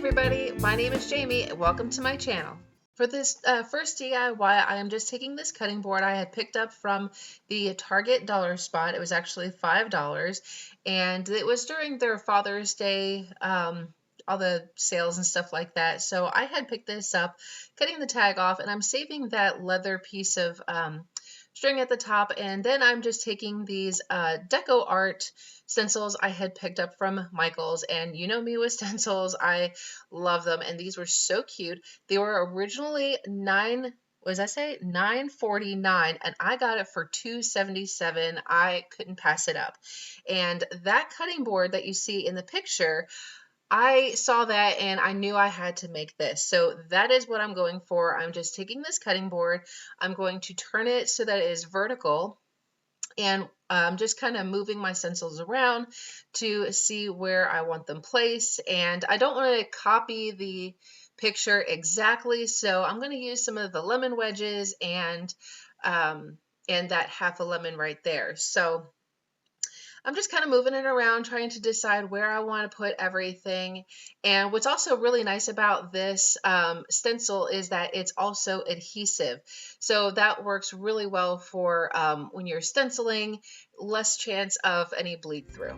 everybody, my name is Jamie and welcome to my channel. For this first DIY, I am just taking this cutting board I had picked up from the Target dollar spot. It was actually $5 and it was during their Father's Day, all the sales and stuff like that. So I had picked this up, cutting the tag off, and I'm saving that leather piece of string at the top, and then I'm just taking these deco art stencils I had picked up from Michael's, and you know me with stencils, I love them, and these were so cute. They were originally $9.49, and I got it for $2.77. I couldn't pass it up. And that cutting board that you see in the picture, I saw that and I knew I had to make this. So that is what I'm going for. I'm just taking this cutting board. I'm going to turn it so that it is vertical, and I'm just kind of moving my stencils around to see where I want them placed. And I don't want to copy the picture exactly, so I'm going to use some of the lemon wedges and that half a lemon right there. So I'm just kind of moving it around, trying to decide where I want to put everything. And what's also really nice about this stencil is that it's also adhesive. So that works really well for when you're stenciling, less chance of any bleed through.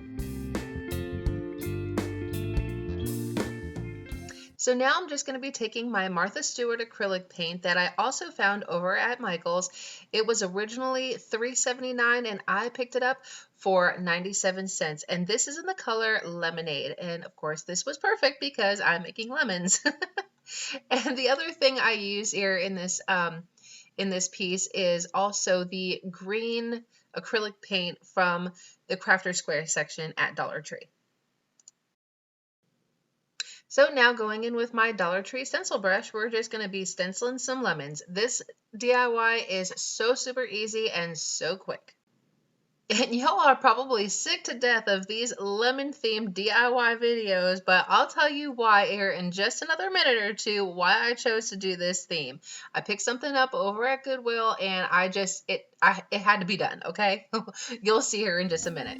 So now I'm just going to be taking my Martha Stewart acrylic paint that I also found over at Michael's. It was originally $3.79 and I picked it up for 97 cents. And this is in the color Lemonade. And of course, this was perfect because I'm making lemons. And the other thing I use here in this piece is also the green acrylic paint from the Crafter Square section at Dollar Tree. So now going in with my Dollar Tree stencil brush, we're just going to be stenciling some lemons. This DIY is so super easy and so quick. And y'all are probably sick to death of these lemon themed DIY videos, but I'll tell you why here in just another minute or two why I chose to do this theme. I picked something up over at Goodwill and it had to be done, okay? You'll see here in just a minute.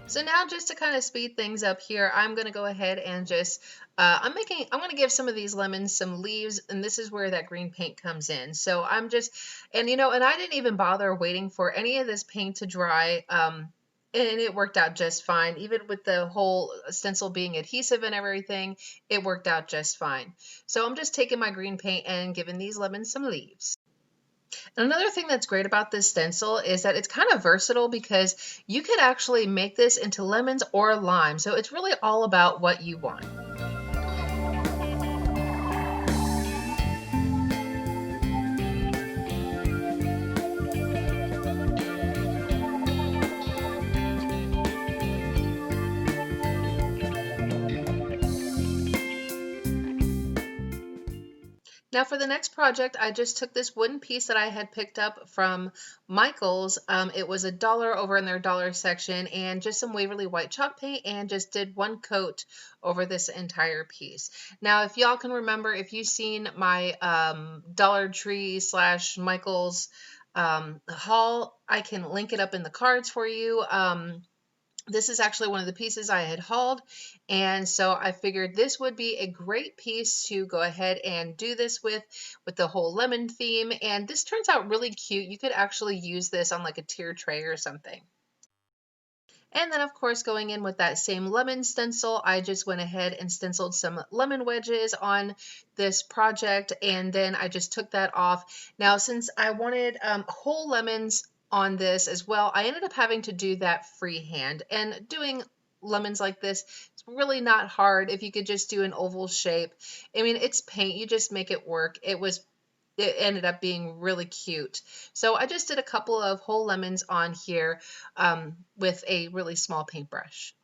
So now just to kind of speed things up here, I'm going to go ahead and just, I'm going to give some of these lemons some leaves, and this is where that green paint comes in. So I'm just, and I didn't even bother waiting for any of this paint to dry, and it worked out just fine. Even with the whole stencil being adhesive and everything, it worked out just fine. So I'm just taking my green paint and giving these lemons some leaves. Another thing that's great about this stencil is that it's kind of versatile because you could actually make this into lemons or lime. So it's really all about what you want. Now for the next project, I just took this wooden piece that I had picked up from Michael's. It was $1 over in their dollar section, and just some Waverly white chalk paint, and just did one coat over this entire piece. Now, if y'all can remember, if you've seen my Dollar Tree / Michael's haul, I can link it up in the cards for you. This is actually one of the pieces I had hauled, and so I figured this would be a great piece to go ahead and do this with the whole lemon theme, and this turns out really cute. You could actually use this on like a tier tray or something. And then, of course, going in with that same lemon stencil, I just went ahead and stenciled some lemon wedges on this project, and then I just took that off. Now, since I wanted whole lemons on this as well, I ended up having to do that freehand, and doing lemons like this, it's really not hard if you could just do an oval shape. I mean, it's paint, you just make it work. It ended up being really cute. So I just did a couple of whole lemons on here with a really small paintbrush.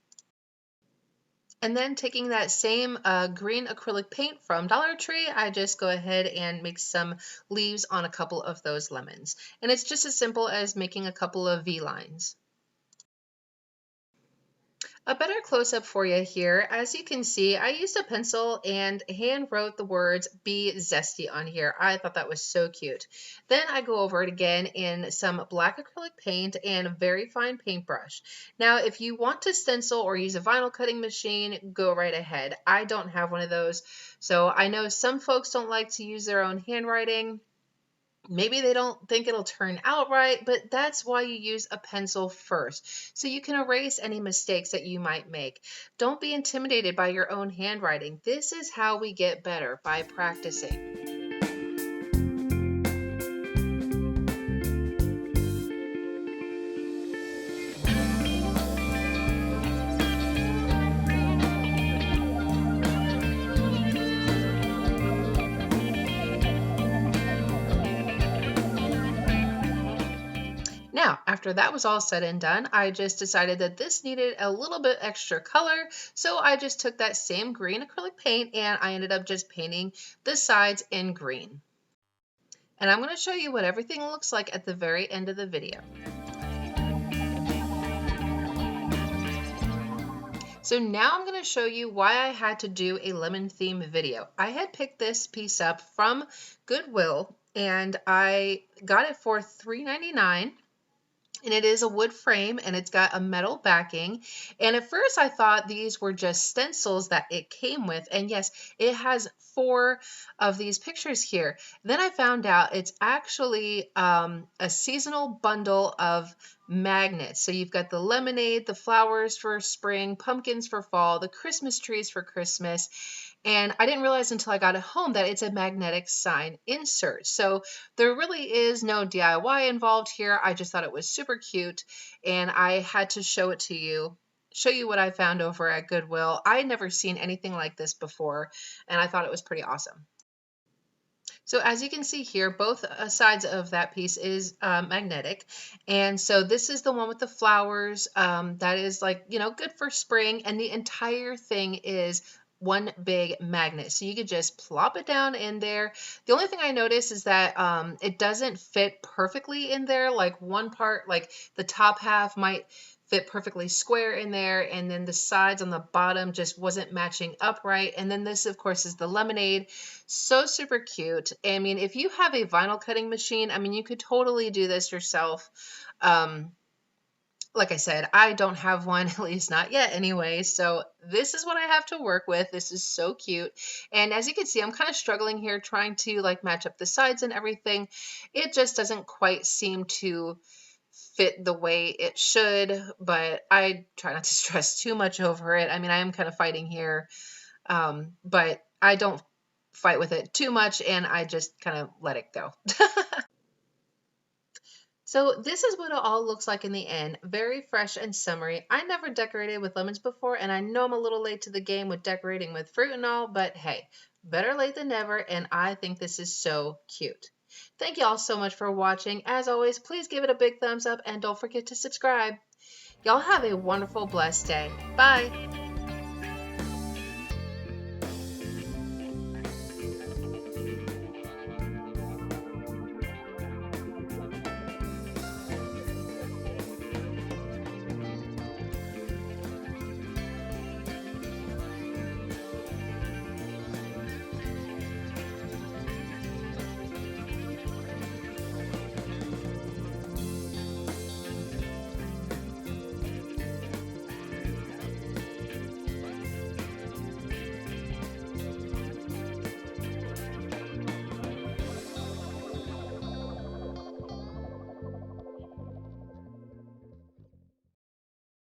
And then taking that same green acrylic paint from Dollar Tree, I just go ahead and make some leaves on a couple of those lemons. And it's just as simple as making a couple of V lines. A better close-up for you here. As you can see, I used a pencil and hand wrote the words "Be Zesty" on here. I thought that was so cute. Then I go over it again in some black acrylic paint and a very fine paintbrush. Now, if you want to stencil or use a vinyl cutting machine, go right ahead. I don't have one of those, so I know some folks don't like to use their own handwriting. Maybe they don't think it'll turn out right, but that's why you use a pencil first, so you can erase any mistakes that you might make. Don't be intimidated by your own handwriting. This is how we get better, by practicing. Now, after that was all said and done, I just decided that this needed a little bit extra color, so I just took that same green acrylic paint and I ended up just painting the sides in green. And I'm going to show you what everything looks like at the very end of the video. So now I'm going to show you why I had to do a lemon theme video. I had picked this piece up from Goodwill and I got it for $3.99. And it is a wood frame and it's got a metal backing. And at first I thought these were just stencils that it came with. And yes, it has 4 of these pictures here. Then I found out it's actually a seasonal bundle of magnets. So you've got the lemonade, the flowers for spring, pumpkins for fall, the Christmas trees for Christmas. And I didn't realize until I got it home that it's a magnetic sign insert. So there really is no DIY involved here. I just thought it was super cute and I had to show it to you, show you what I found over at Goodwill. I had never seen anything like this before and I thought it was pretty awesome. So as you can see here, both sides of that piece is magnetic. And so this is the one with the flowers that is like, you know, good for spring. And the entire thing is one big magnet. So you could just plop it down in there. The only thing I noticed is that it doesn't fit perfectly in there. Like one part, like the top half might fit perfectly square in there, and then the sides on the bottom just wasn't matching up right. And then this, of course, is the lemonade. So super cute. I mean, if you have a vinyl cutting machine, I mean, you could totally do this yourself. Like I said, I don't have one, at least not yet anyway. So this is what I have to work with. This is so cute. And as you can see, I'm kind of struggling here trying to like match up the sides and everything. It just doesn't quite seem to fit the way it should, but I try not to stress too much over it. I mean, I am kind of fighting here, but I don't fight with it too much and I just kind of let it go. So this is what it all looks like in the end. Very fresh and summery. I never decorated with lemons before, and I know I'm a little late to the game with decorating with fruit and all, but hey, better late than never, and I think this is so cute. Thank you all so much for watching. As always, please give it a big thumbs up and don't forget to subscribe. Y'all have a wonderful, blessed day. Bye.